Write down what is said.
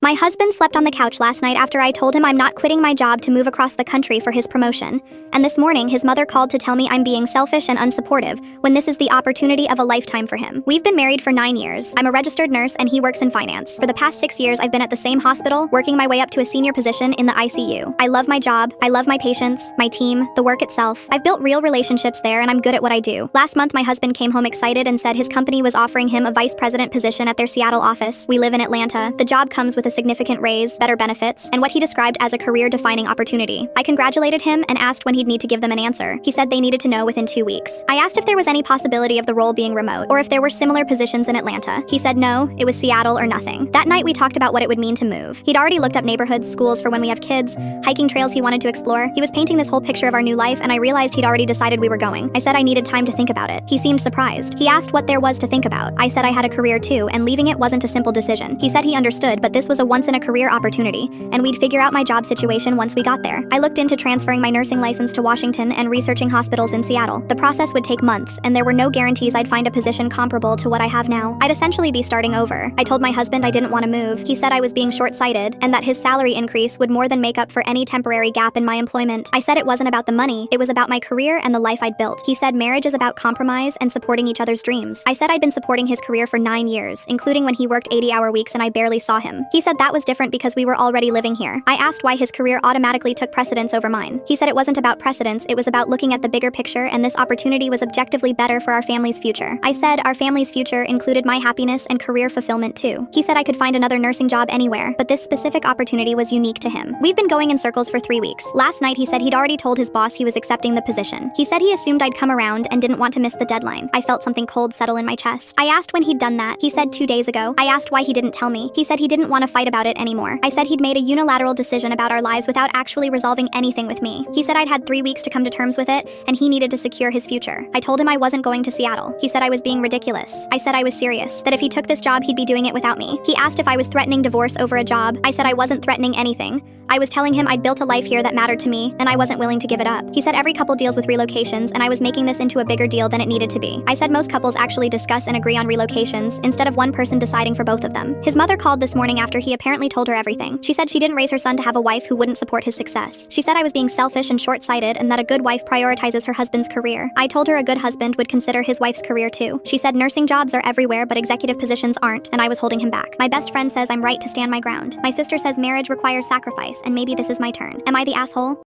My husband slept on the couch last night after I told him I'm not quitting my job to move across the country for his promotion. And this morning, his mother called to tell me I'm being selfish and unsupportive when this is the opportunity of a lifetime for him. We've been married for 9 years. I'm a registered nurse and he works in finance. For the past 6 years, I've been at the same hospital, working my way up to a senior position in the ICU. I love my job. I love my patients, my team, the work itself. I've built real relationships there and I'm good at what I do. Last month, my husband came home excited and said his company was offering him a vice president position at their Seattle office. We live in Atlanta. The job comes with a significant raise, better benefits, and what he described as a career-defining opportunity. I congratulated him and asked when he'd need to give them an answer. He said they needed to know within 2 weeks. I asked if there was any possibility of the role being remote, or if there were similar positions in Atlanta. He said no, it was Seattle or nothing. That night we talked about what it would mean to move. He'd already looked up neighborhoods, schools for when we have kids, hiking trails he wanted to explore. He was painting this whole picture of our new life, and I realized he'd already decided we were going. I said I needed time to think about it. He seemed surprised. He asked what there was to think about. I said I had a career too, and leaving it wasn't a simple decision. He said he understood, but this was a once-in-a-career opportunity, and we'd figure out my job situation once we got there. I looked into transferring my nursing license to Washington and researching hospitals in Seattle. The process would take months, and there were no guarantees I'd find a position comparable to what I have now. I'd essentially be starting over. I told my husband I didn't want to move. He said I was being short-sighted, and that his salary increase would more than make up for any temporary gap in my employment. I said it wasn't about the money, it was about my career and the life I'd built. He said marriage is about compromise and supporting each other's dreams. I said I'd been supporting his career for 9 years, including when he worked 80-hour weeks and I barely saw him. He said that was different because we were already living here. I asked why his career automatically took precedence over mine. He said it wasn't about precedence, it was about looking at the bigger picture, and this opportunity was objectively better for our family's future. I said our family's future included my happiness and career fulfillment too. He said I could find another nursing job anywhere, but this specific opportunity was unique to him. We've been going in circles for 3 weeks. Last night he said he'd already told his boss he was accepting the position. He said he assumed I'd come around and didn't want to miss the deadline. I felt something cold settle in my chest. I asked when he'd done that. He said 2 days ago. I asked why he didn't tell me. He said he didn't want to fight about it anymore. I said he'd made a unilateral decision about our lives without actually resolving anything with me. He said I'd had 3 weeks to come to terms with it, and he needed to secure his future. I told him I wasn't going to Seattle. He said I was being ridiculous. I said I was serious, that if he took this job, he'd be doing it without me. He asked if I was threatening divorce over a job. I said I wasn't threatening anything. I was telling him I'd built a life here that mattered to me, and I wasn't willing to give it up. He said every couple deals with relocations, and I was making this into a bigger deal than it needed to be. I said most couples actually discuss and agree on relocations, instead of one person deciding for both of them. His mother called this morning after he apparently told her everything. She said she didn't raise her son to have a wife who wouldn't support his success. She said I was being selfish and short-sighted, and that a good wife prioritizes her husband's career. I told her a good husband would consider his wife's career too. She said nursing jobs are everywhere, but executive positions aren't, and I was holding him back. My best friend says I'm right to stand my ground. My sister says marriage requires sacrifice, and maybe this is my turn. Am I the asshole?